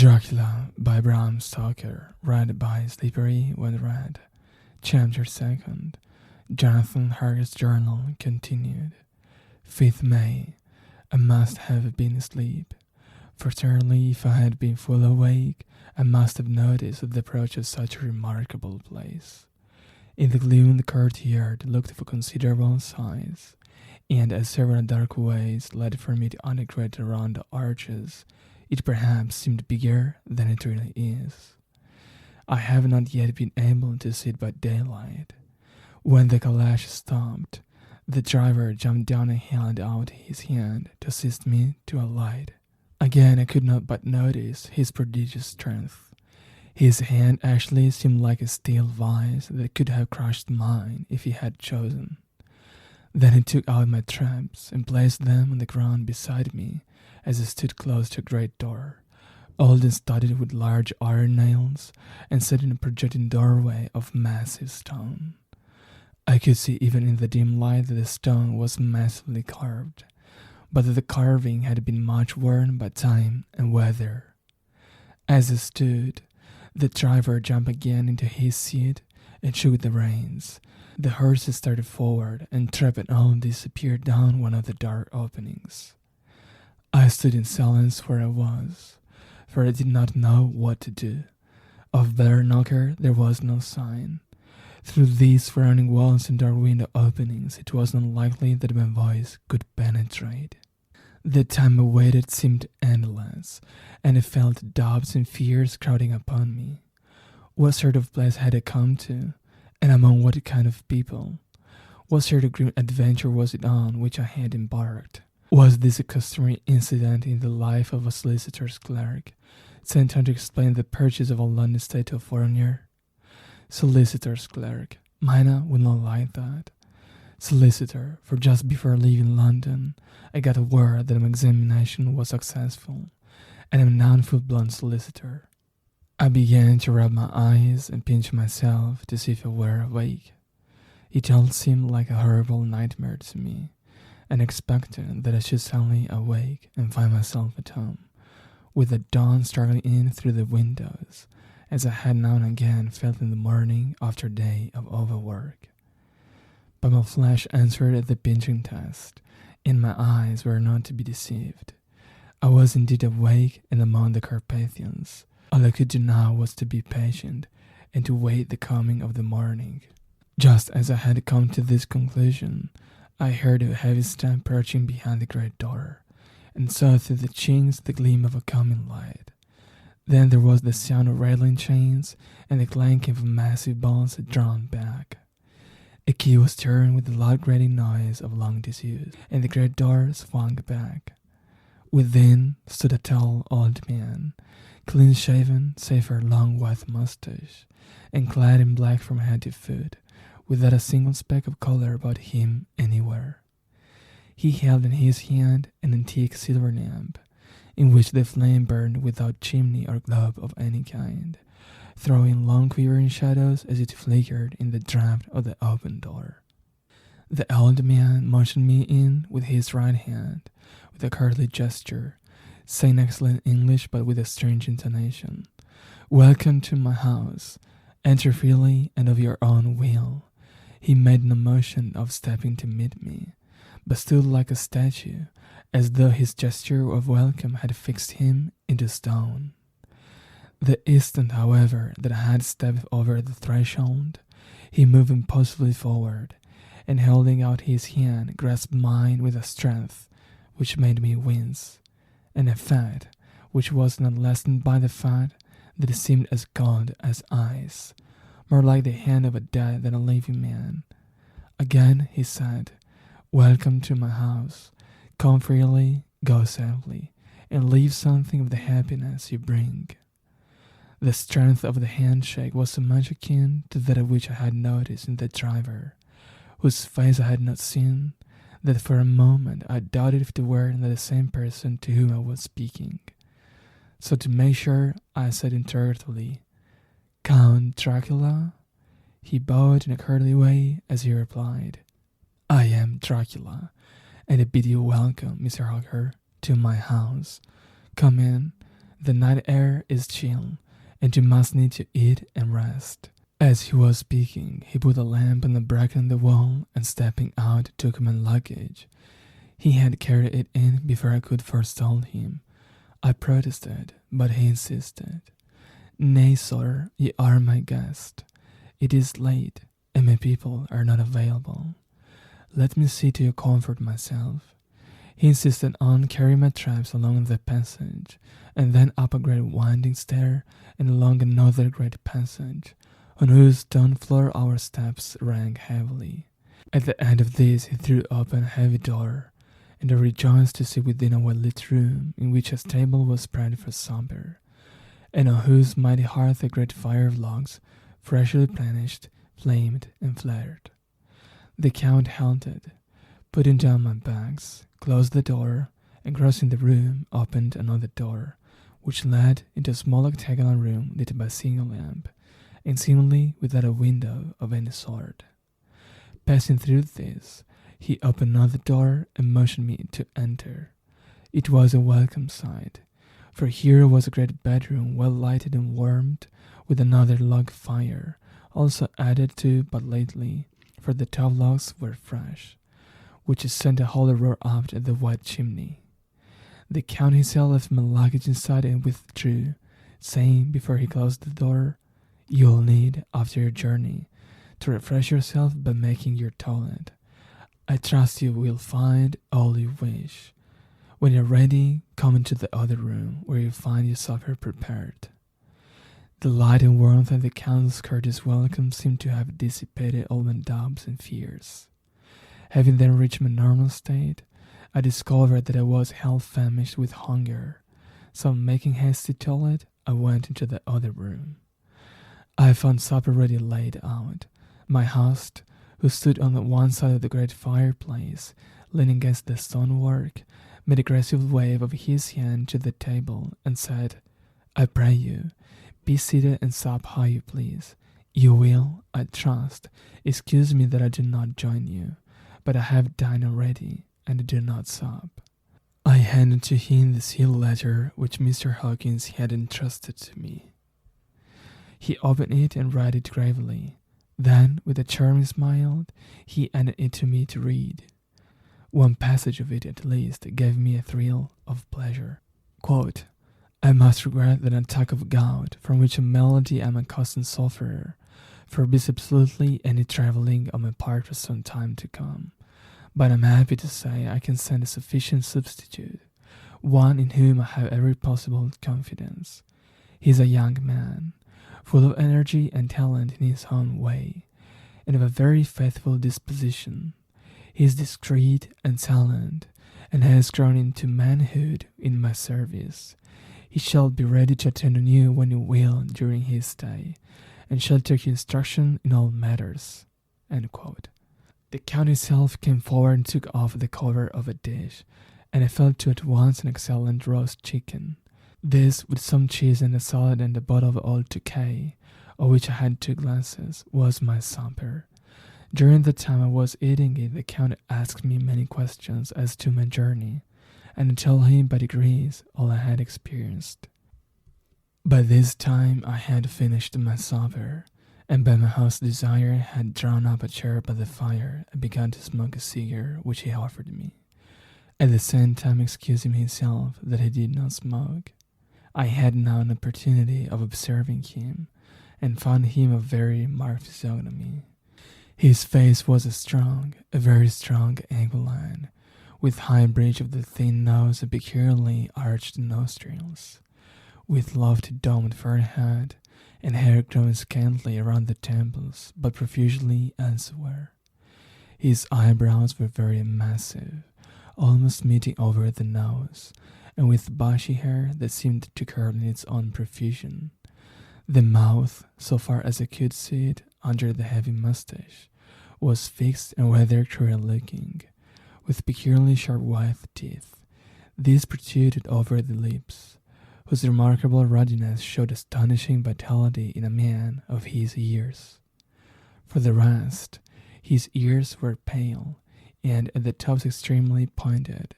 Dracula by Bram Stoker, read by Slippery When Read. Chapter 2. Jonathan Harker's journal continued. 5th May. I must have been asleep, for certainly if I had been full awake, I must have noticed the approach of such a remarkable place. In the gloom the courtyard looked of a considerable size, and as several dark ways led from it on the grid around the arches, it perhaps seemed bigger than it really is. I have not yet been able to see it by daylight. When the calash stopped, the driver jumped down and held out his hand to assist me to alight. Again I could not but notice his prodigious strength. His hand actually seemed like a steel vise that could have crushed mine if he had chosen. Then he took out my traps and placed them on the ground beside me as I stood close to a great door, old and studded with large iron nails, and set in a projecting doorway of massive stone. I could see even in the dim light that the stone was massively carved, but that the carving had been much worn by time and weather. As I stood, the driver jumped again into his seat and shook the reins. The horses started forward, and trap and all disappeared down one of the dark openings. I stood in silence where I was, for I did not know what to do. Of Bear Knocker there was no sign. Through these surrounding walls and dark window openings it was unlikely that my voice could penetrate. The time I waited seemed endless, and I felt doubts and fears crowding upon me. What sort of place had I come to, and among what kind of people? What sort of grim adventure was it on which I had embarked? Was this a customary incident in the life of a solicitor's clerk, sent on to explain the purchase of a London estate to a foreigner? Solicitor's clerk. Mina would not like that. Solicitor, for just before leaving London, I got word that my examination was successful, and I'm now a full-blown solicitor. I began to rub my eyes and pinch myself to see if I were awake. It all seemed like a horrible nightmare to me, and expected that I should suddenly awake and find myself at home, with the dawn struggling in through the windows, as I had now and again felt in the morning after a day of overwork. But my flesh answered the pinching test, and my eyes were not to be deceived. I was indeed awake and among the Carpathians. All I could do now was to be patient and to wait the coming of the morning. Just as I had come to this conclusion, I heard a heavy step approaching behind the great door, and saw through the chinks the gleam of a coming light. Then there was the sound of rattling chains and the clanking of massive bolts drawn back. A key was turned with the loud grating noise of long disuse, and the great door swung back. Within stood a tall old man, clean-shaven save for a long white mustache, and clad in black from head to foot, without a single speck of color about him anywhere. He held in his hand an antique silver lamp, in which the flame burned without chimney or globe of any kind, throwing long quivering shadows as it flickered in the draught of the open door. The old man motioned me in with his right hand, with a courtly gesture, saying excellent English but with a strange intonation. "Welcome to my house. Enter freely and of your own will." He made no motion of stepping to meet me, but stood like a statue, as though his gesture of welcome had fixed him into stone. The instant, however, that I had stepped over the threshold, he moved impulsively forward, and holding out his hand, grasped mine with a strength which made me wince, and a fact which was not lessened by the fact that it seemed as cold as ice, more like the hand of a dead than a living man. Again he said, "Welcome to my house. Come freely, go safely, and leave something of the happiness you bring." The strength of the handshake was so much akin to that of which I had noticed in the driver, whose face I had not seen, that for a moment I doubted if it were not the same person to whom I was speaking. So to make sure, I said interrogatively, "Count Dracula?" He bowed in a courtly way as he replied, "I am Dracula, and I bid you welcome, Mr. Harker, to my house. Come in, The night air is chill, and you must need to eat and rest." As he was speaking, he put a lamp on the bracket in the wall and stepping out took my luggage. He had carried it in before I could forestall him. I protested, but he insisted. "Nay, sir, you are my guest. It is late, and my people are not available. Let me see to your comfort myself." He insisted on carrying my traps along the passage, and then up a great winding stair and along another great passage, on whose stone floor our steps rang heavily. At the end of this he threw open a heavy door, and I rejoiced to see within a well-lit room in which a table was spread for supper, and on whose mighty hearth a great fire of logs, freshly replenished, flamed and flared. The Count halted, putting down my bags, closed the door, and crossing the room opened another door, which led into a small octagonal room lit by a single lamp, and seemingly without a window of any sort. Passing through this, he opened another door and motioned me to enter. It was a welcome sight, for here was a great bedroom well lighted and warmed, with another log fire, also added to but lately, for the top logs were fresh, which sent a hollow roar up at the wide chimney. The Count himself left my luggage inside and withdrew, saying before he closed the door, "You'll need, after your journey, to refresh yourself by making your toilet. I trust you will find all you wish. When you're ready, come into the other room, where you'll find your supper prepared." The light and warmth of the Count's courteous welcome seemed to have dissipated all my doubts and fears. Having then reached my normal state, I discovered that I was half-famished with hunger, so making hasty toilet, I went into the other room. I found supper ready laid out. My host, who stood on the one side of the great fireplace, leaning against the stonework, made a graceful wave of his hand to the table and said, "I pray you, be seated and sup how you please. You will, I trust, excuse me that I do not join you, but I have dined already, and I do not sup." I handed to him the sealed letter which Mr. Hawkins had entrusted to me. He opened it and read it gravely. Then, with a charming smile, he handed it to me to read. One passage of it, at least, gave me a thrill of pleasure. Quote, "I must regret that an attack of gout, from which a malady I am a constant sufferer, forbids absolutely any travelling on my part for some time to come. But I am happy to say I can send a sufficient substitute, one in whom I have every possible confidence. He is a young man, full of energy and talent in his own way, and of a very faithful disposition. He is discreet and silent, and has grown into manhood in my service. He shall be ready to attend on you when you will during his stay, and shall take your instruction in all matters." End quote. The Count himself came forward and took off the cover of a dish, and I fell to at once an excellent roast chicken. This, with some cheese and a salad and a bottle of old Tokay, of which I had 2 glasses, was my supper. During the time I was eating it, the Count asked me many questions as to my journey, and I told him by degrees all I had experienced. By this time I had finished my supper, and by my host's desire had drawn up a chair by the fire and begun to smoke a cigar which he offered me, at the same time excusing himself that he did not smoke. I had now an opportunity of observing him, and found him of very marked physiognomy. His face was a very strong aquiline, with high bridge of the thin nose and peculiarly arched nostrils, with lofty domed forehead, and hair growing scantily around the temples, but profusely elsewhere. His eyebrows were very massive, almost meeting over the nose, and with bushy hair that seemed to curl in its own profusion. The mouth, so far as I could see it under the heavy mustache, was fixed and rather cruel-looking, with peculiarly sharp white teeth. These protruded over the lips, whose remarkable ruddiness showed astonishing vitality in a man of his years. For the rest, his ears were pale, and at the tops extremely pointed.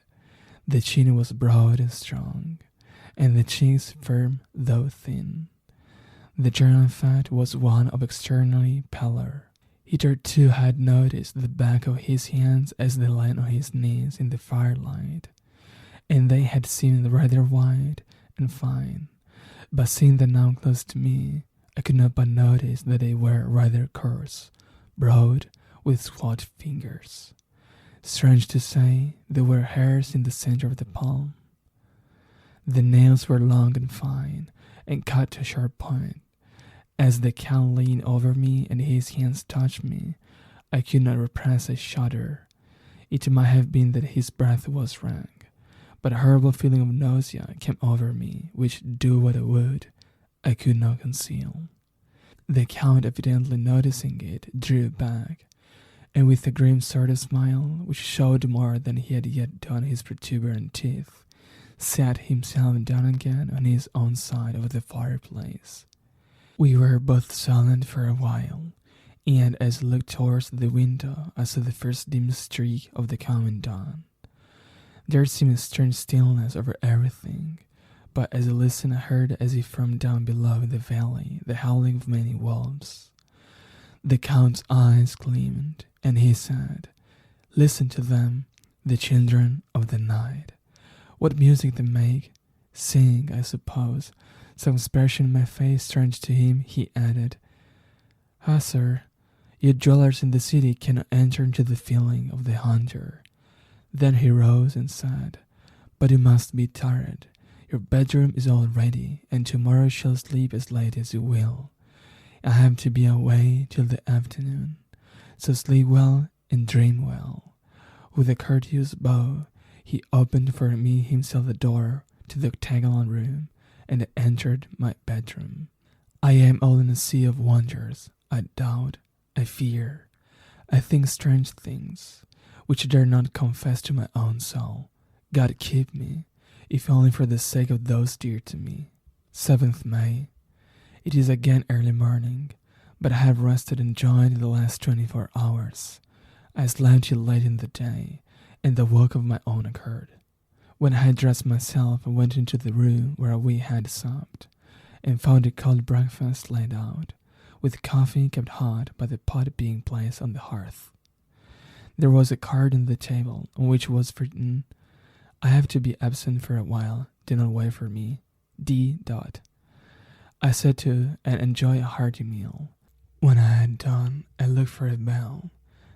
The chin was broad and strong, and the cheeks firm though thin. The general effect was one of externally pallor. Hitherto had noticed the back of his hands as they lay on his knees in the firelight, and they had seemed rather white and fine. But seeing them now close to me, I could not but notice that they were rather coarse, broad, with squat fingers. Strange to say, there were hairs in the center of the palm. The nails were long and fine, and cut to a sharp point. As the Count leaned over me and his hands touched me, I could not repress a shudder. It might have been that his breath was rank, but a horrible feeling of nausea came over me, which, do what I would, I could not conceal. The Count, evidently noticing it, drew back, and with a grim sort of smile, which showed more than he had yet done his protuberant teeth, sat himself down again on his own side of the fireplace. We were both silent for a while, and as I looked towards the window, I saw the first dim streak of the coming dawn. There seemed a strange stillness over everything, but as I listened, I heard, as if from down below in the valley, the howling of many wolves. The Count's eyes gleamed, and he said, "Listen to them, the children of the night. What music they make! Sing, I suppose." Some expression in my face strange to him, he added, "Ah, sir, you dwellers in the city cannot enter into the feeling of the hunter." Then he rose and said, "But you must be tired. Your bedroom is all ready, and tomorrow you shall sleep as late as you will. I have to be away till the afternoon, so sleep well and dream well." With a courteous bow, he opened for me himself the door to the octagonal room, and I entered my bedroom. I am all in a sea of wonders. I doubt, I fear, I think strange things, which I dare not confess to my own soul. God keep me, if only for the sake of those dear to me. 7th May. It is again early morning, but I have rested and enjoyed the last 24 hours. I slept till late in the day, and the work of my own accord. When I had dressed myself, I went into the room where we had supped, and found a cold breakfast laid out, with coffee kept hot by the pot being placed on the hearth. There was a card on the table, on which was written, "I have to be absent for a while, do not wait for me, D. I set to and enjoy a hearty meal. When I had done, I looked for a bell,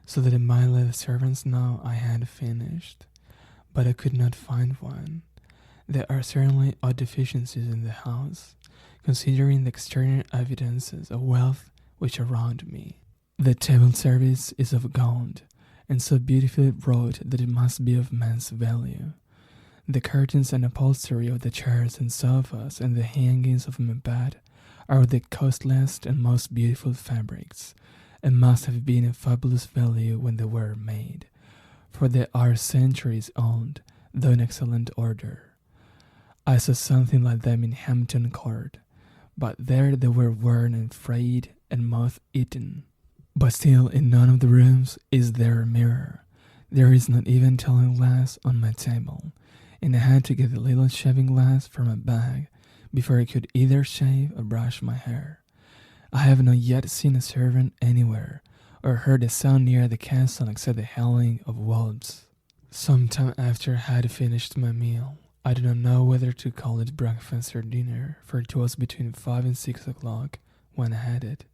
so that I might let the servants know I had finished, but I could not find one. There are certainly odd deficiencies in the house, considering the external evidences of wealth which surround me. The table service is of gold, and so beautifully wrought that it must be of immense value. The curtains and upholstery of the chairs and sofas and the hangings of my bed are of the costliest and most beautiful fabrics, and must have been of fabulous value when they were made, for they are centuries old, though in excellent order. I saw something like them in Hampton Court, but there they were worn and frayed and moth-eaten. But still in none of the rooms is there a mirror. There is not even telling glass on my table, and I had to get a little shaving glass from my bag before I could either shave or brush my hair. I have not yet seen a servant anywhere, or heard a sound near the castle except the howling of wolves. Some time after I had finished my meal, I do not know whether to call it breakfast or dinner, for it was between 5 and 6 o'clock when I had it.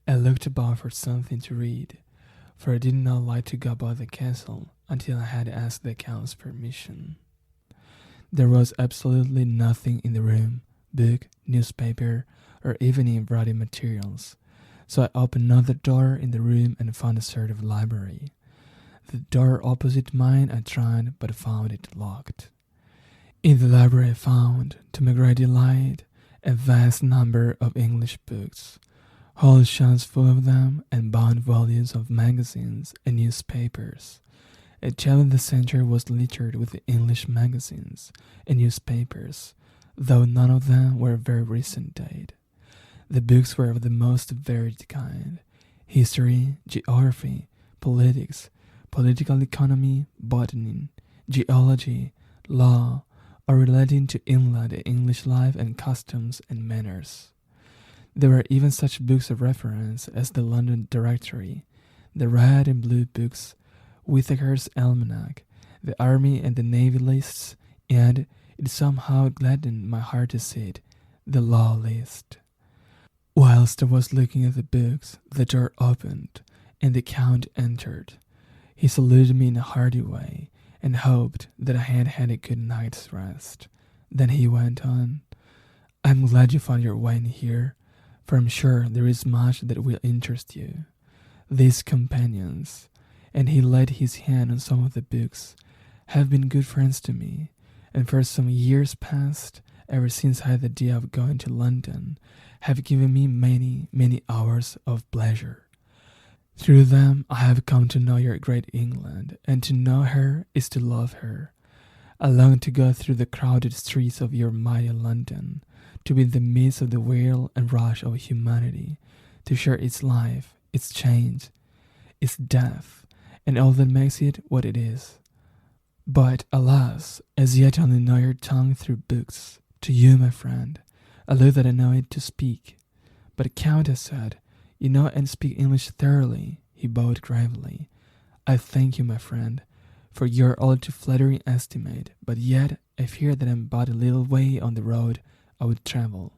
I looked about for something to read, for I did not like to go about the castle until I had asked the Count's permission. There was absolutely nothing in the room, book, newspaper, or even in writing materials, so I opened another door in the room and found a sort of library. The door opposite mine I tried, but found it locked. In the library I found, to my great delight, a vast number of English books, whole shelves full of them, and bound volumes of magazines and newspapers. A shelf in the center was littered with English magazines and newspapers, though none of them were very recent date. The books were of the most varied kind: history, geography, politics, political economy, botany, geology, law, or relating to inland English life and customs and manners. There were even such books of reference as the London Directory, the Red and Blue books, Whitaker's Almanac, the Army and the Navy lists, and it somehow gladdened my heart to see it, the Law list. Whilst I was looking at the books, the door opened, and the Count entered. He saluted me in a hearty way, and hoped that I had had a good night's rest. Then he went on, "I'm glad you found your way in here, for I'm sure there is much that will interest you. These companions," and he laid his hand on some of the books, "have been good friends to me, and for some years past, ever since I had the idea of going to London, have given me many, many hours of pleasure. Through them I have come to know your great England, and to know her is to love her. I long to go through the crowded streets of your mighty London, to be in the midst of the whirl and rush of humanity, to share its life, its change, its death, and all that makes it what it is. But, alas, as yet I only know your tongue through books. To you, my friend, I look that I know it to speak." "But, Count," I said, "you know and speak English thoroughly." He bowed gravely. "I thank you, my friend, for your all too flattering estimate, but yet I fear that I am but a little way on the road I would travel.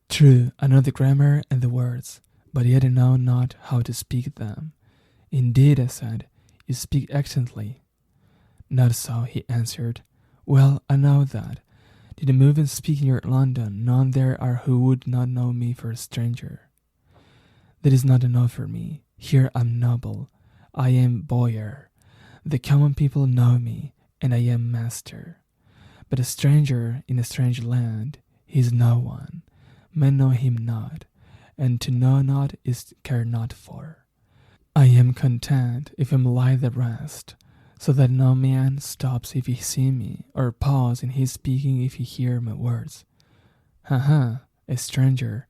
True, I know the grammar and the words, but yet I know not how to speak them." "Indeed," I said, "you speak excellently." "Not so," he answered. "Well, I know that. Did I move and speak in your London, none there are who would not know me for a stranger. That is not enough for me. Here I'm noble. I am boyar. The common people know me, and I am master. But a stranger in a strange land, he is no one. Men know him not, and to know not is care not for. I am content if I'm like the rest, so that no man stops if he see me, or pause in his speaking if he hear my words. Ha, a stranger.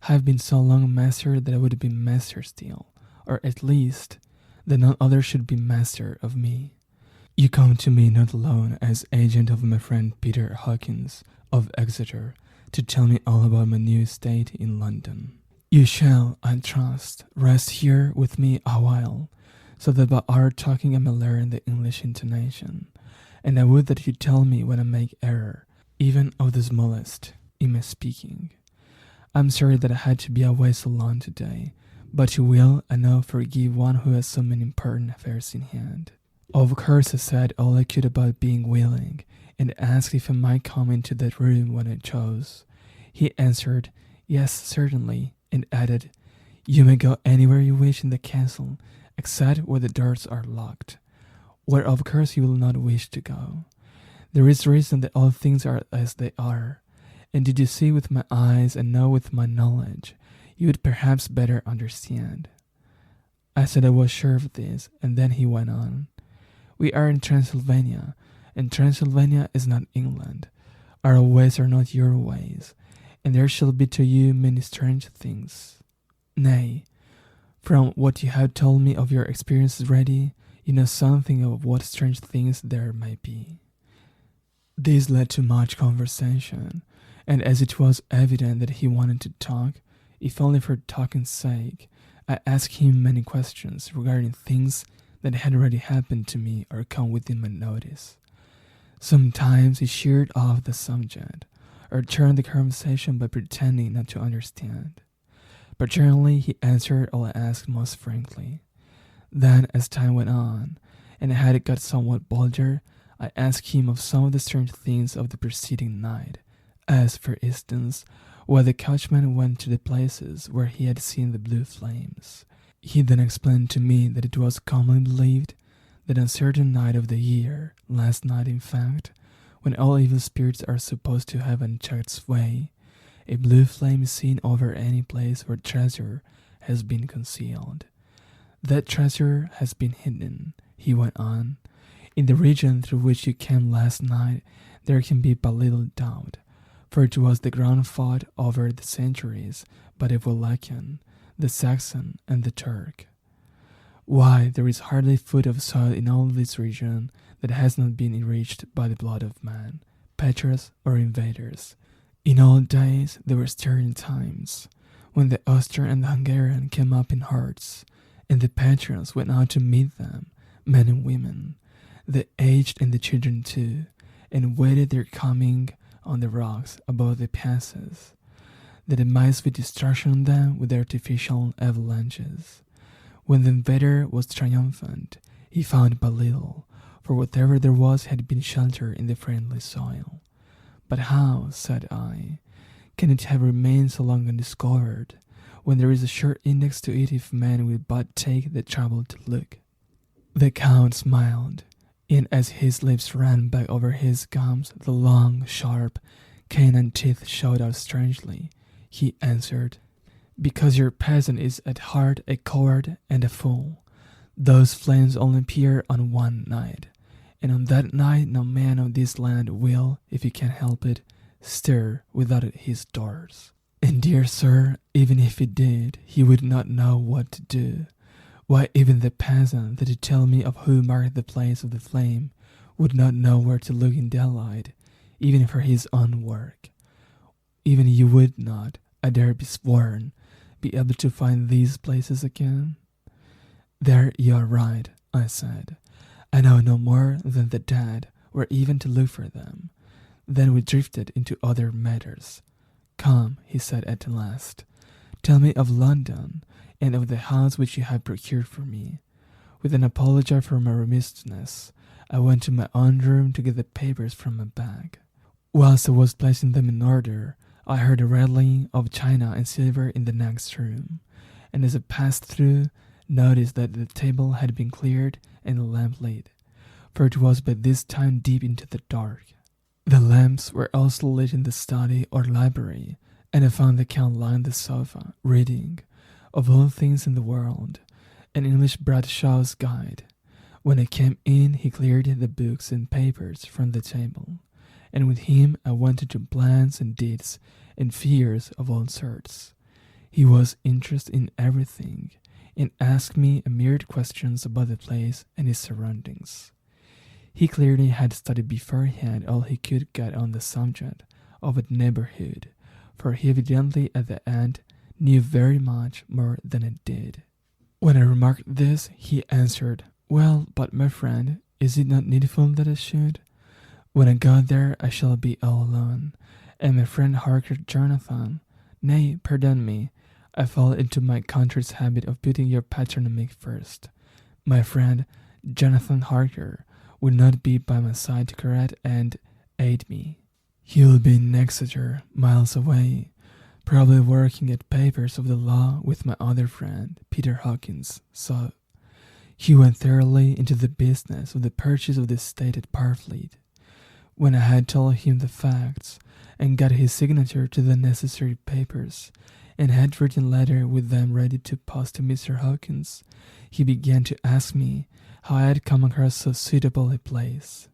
I have been so long master that I would be master still, or at least that none other should be master of me. You come to me not alone as agent of my friend Peter Hawkins of Exeter to tell me all about my new estate in London. You shall, I trust, rest here with me a while, so that by our talking I may learn the English intonation, and I would that you tell me when I make error, even of the smallest, in my speaking. I'm sorry that I had to be away so long today, but you will, I know, forgive one who has so many important affairs in hand." Of course I said all I could about being willing, and asked if I might come into that room when I chose. He answered, "Yes, certainly," and added, "You may go anywhere you wish in the castle, except where the doors are locked, where of course you will not wish to go. There is reason that all things are as they are, and did you see with my eyes and know with my knowledge, you would perhaps better understand." I said I was sure of this, and then he went on, "We are in Transylvania, and Transylvania is not England. Our ways are not your ways, and there shall be to you many strange things. Nay, from what you have told me of your experiences already, you know something of what strange things there may be." This led to much conversation, and as it was evident that he wanted to talk, if only for talking's sake, I asked him many questions regarding things that had already happened to me or come within my notice. Sometimes he sheered off the subject, or turned the conversation by pretending not to understand. But generally he answered all I asked most frankly. Then, as time went on, and I had got somewhat bolder, I asked him of some of the strange things of the preceding night, as, for instance, why the coachman went to the places where he had seen the blue flames. He then explained to me that it was commonly believed that on a certain night of the year, last night in fact, when all evil spirits are supposed to have unchecked sway, a blue flame is seen over any place where treasure has been concealed. That treasure has been hidden, he went on. In the region through which you came last night, there can be but little doubt, for it was the ground fought over the centuries by the Wallachian, the Saxon, and the Turk. Why, there is hardly a foot of soil in all this region that has not been enriched by the blood of man, Carpathians or invaders. In old days, there were stirring times, when the Austrian and the Hungarian came up in hordes, and the patrons went out to meet them, men and women, the aged and the children too, and waited their coming on the rocks above the passes, that they might sweep destruction on them with artificial avalanches. When the invader was triumphant, he found but little, for whatever there was had been sheltered in the friendly soil. But how, said I, can it have remained so long undiscovered, when there is a sure index to it if man will but take the trouble to look? The Count smiled, and as his lips ran back over his gums, the long, sharp, canine teeth showed out strangely. He answered, "Because your peasant is at heart a coward and a fool. Those flames only appear on one night, and on that night no man of this land will, if he can help it, stir without his doors. And dear sir, even if he did, he would not know what to do. Why, even the peasant that you tell me of who marked the place of the flame would not know where to look in daylight, even for his own work. Even you would not, I dare be sworn, be able to find these places again." "There you are right," I said. "I know no more than the dead, where even to look for them." Then we drifted into other matters. "Come," he said at last, "tell me of London, and of the house which you have procured for me." With an apology for my remissness, I went to my own room to get the papers from my bag. Whilst I was placing them in order, I heard a rattling of china and silver in the next room, and as I passed through, noticed that the table had been cleared and the lamp lit, for it was by this time deep into the dark. The lamps were also lit in the study or library, and I found the Count lying on the sofa, reading, of all things in the world, an English Bradshaw's Guide. When I came in, he cleared the books and papers from the table, and with him I went into plans and deeds and fears of all sorts. He was interested in everything, and asked me a myriad questions about the place and its surroundings. He clearly had studied beforehand all he could get on the subject of the neighborhood, for he evidently at the end knew very much more than I did. When I remarked this, he answered, "Well, but my friend, is it not needful that I should? When I go there, I shall be all alone, and my friend Harker Jonathan, nay, pardon me, I fall into my country's habit of putting your patronymic first. My friend Jonathan Harker would not be by my side to correct and aid me. He will be in Exeter, miles away, probably working at papers of the law with my other friend, Peter Hawkins, so he went thoroughly into the business of the purchase of the estate at Parfleet. When I had told him the facts, and got his signature to the necessary papers, and had written a letter with them ready to post to Mr. Hawkins, he began to ask me how I had come across so suitable a place.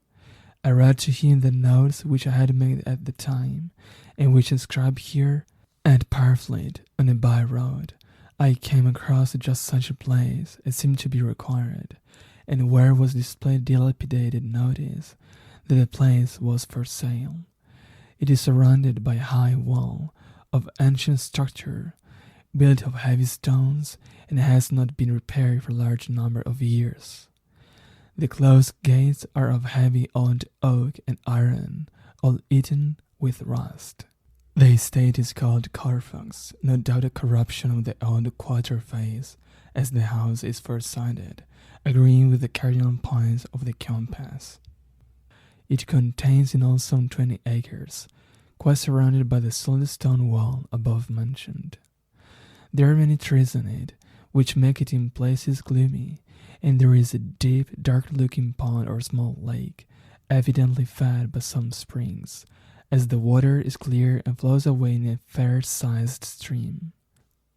I read to him the notes which I had made at the time, and which inscribed here, at Parfleet, on a by road, I came across just such a place as seemed to be required, and where was displayed dilapidated notice that the place was for sale. It is surrounded by a high wall of ancient structure, built of heavy stones, and has not been repaired for a large number of years. The closed gates are of heavy old oak and iron, all eaten with rust. The estate is called Carpathians, no doubt a corruption of the old quarter phase, as the house is four-sided, agreeing with the cardinal points of the compass. It contains in all some 20 acres, quite surrounded by the solid stone wall above mentioned. There are many trees in it, which make it in places gloomy, and there is a deep, dark-looking pond or small lake, evidently fed by some springs, as the water is clear and flows away in a fair-sized stream.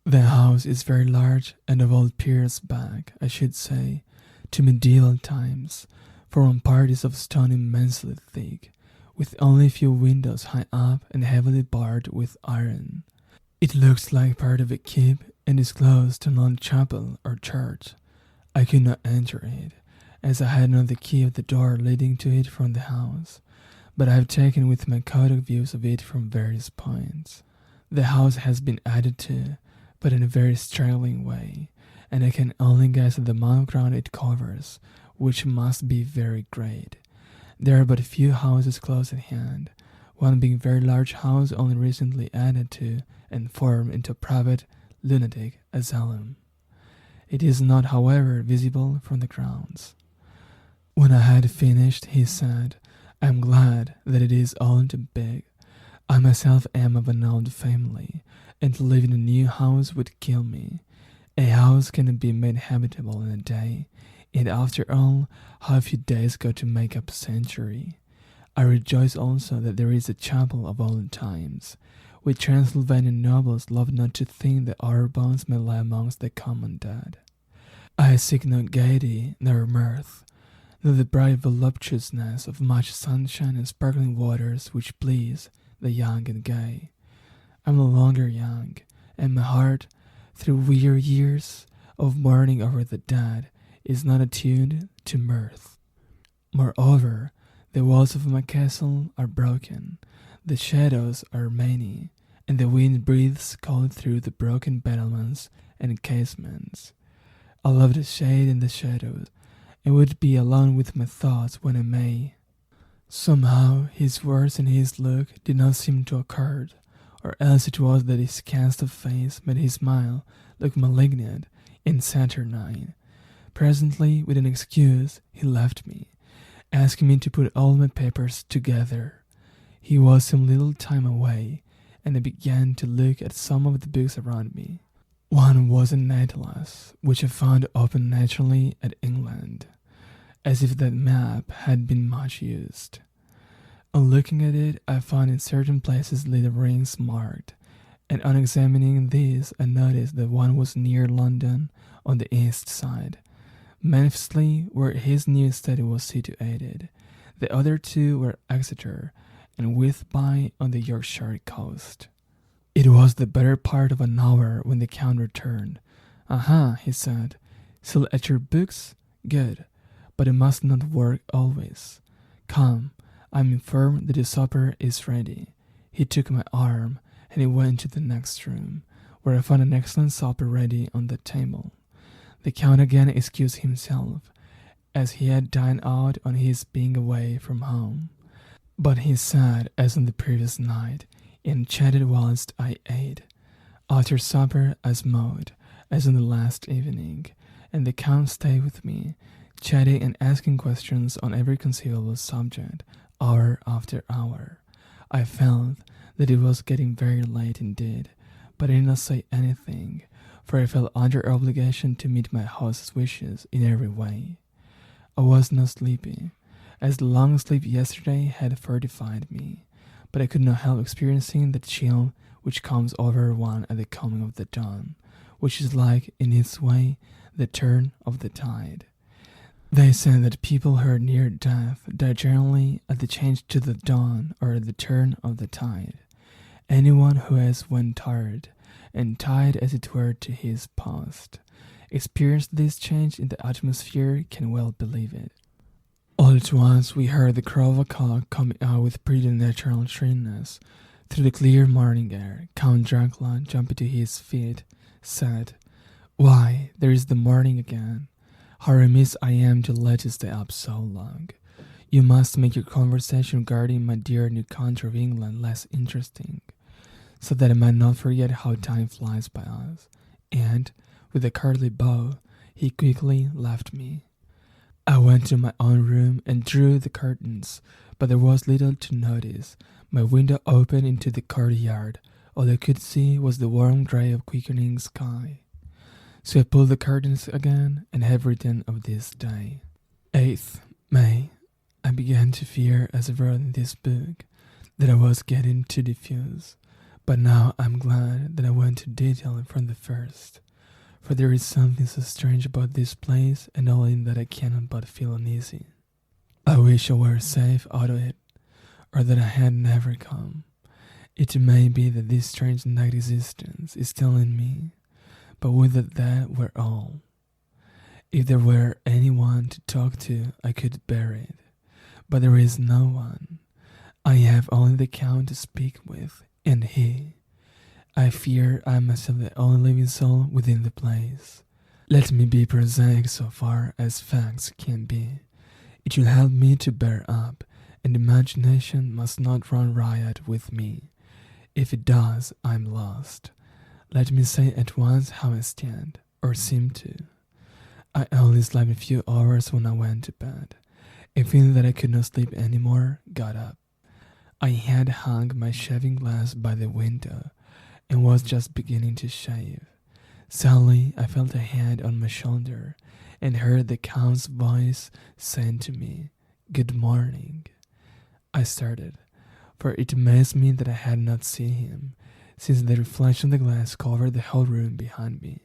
The house is very large and of old periods back, I should say, to medieval times, for one part is of stone immensely thick, with only a few windows high up and heavily barred with iron. It looks like part of a keep and is close to an old chapel or church. I could not enter it, as I had not the key of the door leading to it from the house, but I have taken with my Kodak views of it from various points. The house has been added to, but in a very straggling way, and I can only guess at the amount of ground it covers, which must be very great. There are but few houses close at hand, one being a very large house only recently added to and formed into a private lunatic asylum. It is not, however, visible from the grounds. When I had finished, he said, "I am glad that it is all too big. I myself am of an old family, and to live in a new house would kill me. A house cannot be made habitable in a day, and after all, how few days go to make up a century. I rejoice also that there is a chapel of old times. We Transylvanian nobles love not to think that our bones may lie amongst the common dead. I seek no gaiety nor mirth, nor the bright voluptuousness of much sunshine and sparkling waters which please the young and gay. I am no longer young, and my heart, through weary years of mourning over the dead, is not attuned to mirth. Moreover, the walls of my castle are broken, the shadows are many, and the wind breathes cold through the broken battlements and casements. I love the shade and the shadows, and would be alone with my thoughts when I may." Somehow his words and his look did not seem to accord, or else it was that his cast of face made his smile look malignant and saturnine. Presently, with an excuse, he left me, asking me to put all my papers together. He was some little time away, and I began to look at some of the books around me. One was an atlas, which I found open naturally at England, as if that map had been much used. On looking at it, I found in certain places little rings marked, and on examining these, I noticed that one was near London on the east side, manifestly where his new study was situated. The other two were Exeter and Whitby on the Yorkshire coast. It was the better part of an hour when the Count returned. "Aha," he said, "still at your books? Good, but it must not work always. Come, I am informed that the supper is ready." He took my arm, and he went to the next room, where I found an excellent supper ready on the table. The Count again excused himself, as he had dined out on his being away from home. But he sat, as on the previous night, and chatted whilst I ate. After supper I smoked, as on the last evening, and the Count stayed with me, chatting and asking questions on every conceivable subject, hour after hour. I felt that it was getting very late indeed, but I did not say anything, for I felt under obligation to meet my host's wishes in every way. I was not sleepy, as the long sleep yesterday had fortified me, but I could not help experiencing the chill which comes over one at the coming of the dawn, which is like, in its way, the turn of the tide. They say that people who are near death die generally at the change to the dawn or at the turn of the tide. Anyone who has, when tired, and tied as it were to his post, experienced this change in the atmosphere can well believe it. All at once we heard the crow of a cock coming out with preternatural shrillness through the clear morning air. Count Dracula, jumping to his feet, said, "Why, there is the morning again. How remiss I am to let you stay up so long. You must make your conversation regarding my dear new country of England less interesting, so that I might not forget how time flies by us." And, with a courtly bow, he quickly left me. I went to my own room and drew the curtains, but there was little to notice. My window opened into the courtyard. All I could see was the warm grey of quickening sky. So I pulled the curtains again and have written of this day. 8th May. I began to fear, as I wrote in this book, that I was getting too diffuse, but now I'm glad that I went to detail it from the first. For there is something so strange about this place, and all in that I cannot but feel uneasy. I wish I were safe out of it, or that I had never come. It may be that this strange night existence is still in me, but would that were all. If there were anyone to talk to, I could bear it, but there is no one. I have only the Count to speak with, and I fear I am myself the only living soul within the place. Let me be prosaic so far as facts can be. It will help me to bear up, and imagination must not run riot with me. If it does, I'm lost. Let me say at once how I stand, or seem to. I only slept a few hours when I went to bed, and feeling that I could not sleep any more, got up. I had hung my shaving glass by the window, and was just beginning to shave. Suddenly, I felt a hand on my shoulder, and heard the Count's voice saying to me, "Good morning." I started, for it amazed me that I had not seen him, since the reflection of the glass covered the whole room behind me.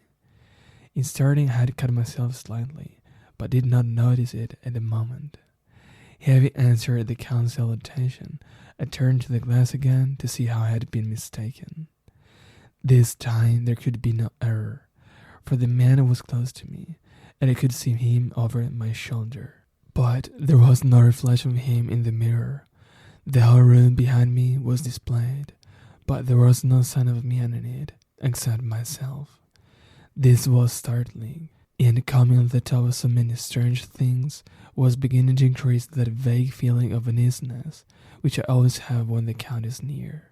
In starting, I had cut myself slightly, but did not notice it at the moment. Having answered the Count's salutation, I turned to the glass again to see how I had been mistaken. This time there could be no error, for the man was close to me, and I could see him over my shoulder. But there was no reflection of him in the mirror. The whole room behind me was displayed, but there was no sign of man in it, except myself. This was startling, and coming on the top of so many strange things was beginning to increase that vague feeling of uneasiness which I always have when the Count is near.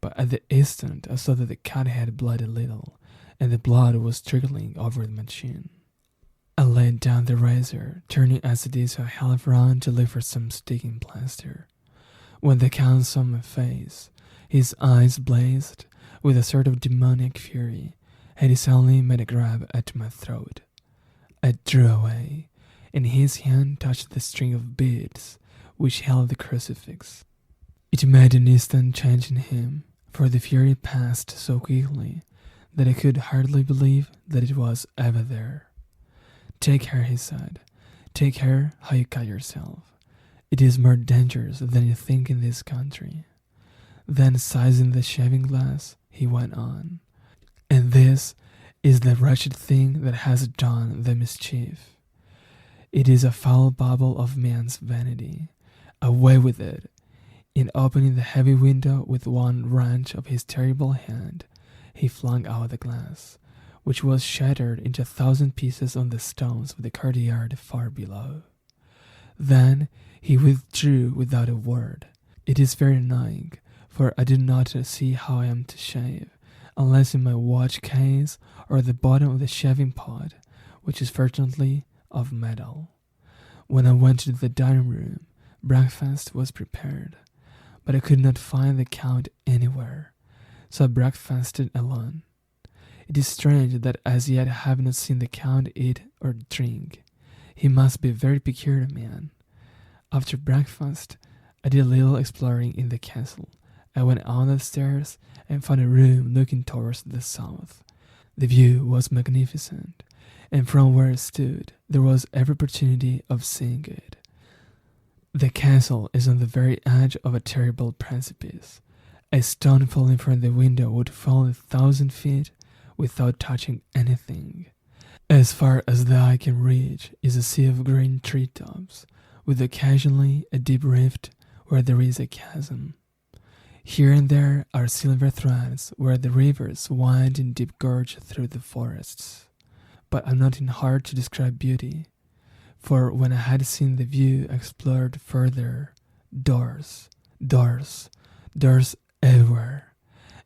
But at the instant I saw that the cat had bled a little, and the blood was trickling over my chin. I laid down the razor, turning as it is a half round to look for some sticking plaster. When the Count saw my face, his eyes blazed with a sort of demoniac fury, and he suddenly made a grab at my throat. I drew away, and his hand touched the string of beads which held the crucifix. It made an instant change in him, for the fury passed so quickly that I could hardly believe that it was ever there. "Take care," he said. "Take care how you cut yourself. It is more dangerous than you think in this country." Then, seizing the shaving glass, he went on. "And this is the wretched thing that has done the mischief. It is a foul bubble of man's vanity. Away with it!" In opening the heavy window with one wrench of his terrible hand, he flung out the glass, which was shattered into 1,000 pieces on the stones of the courtyard far below. Then he withdrew without a word. It is very annoying, for I do not see how I am to shave, unless in my watch case or at the bottom of the shaving pot, which is fortunately of metal. When I went to the dining room, breakfast was prepared, but I could not find the Count anywhere, so I breakfasted alone. It is strange that as yet I have not seen the Count eat or drink. He must be a very peculiar man. After breakfast, I did a little exploring in the castle. I went on the stairs and found a room looking towards the south. The view was magnificent, and from where I stood, there was every opportunity of seeing it. The castle is on the very edge of a terrible precipice. A stone falling from the window would fall 1,000 feet without touching anything. As far as the eye can reach is a sea of green treetops, with occasionally a deep rift where there is a chasm. Here and there are silver threads where the rivers wind in deep gorge through the forests. But I'm not in heart to describe beauty, for when I had seen the view explored further, doors everywhere,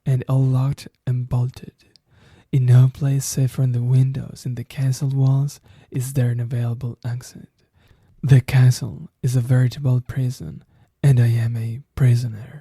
and all locked and bolted. In no place save from the windows in the castle walls is there an available exit. The castle is a veritable prison, and I am a prisoner.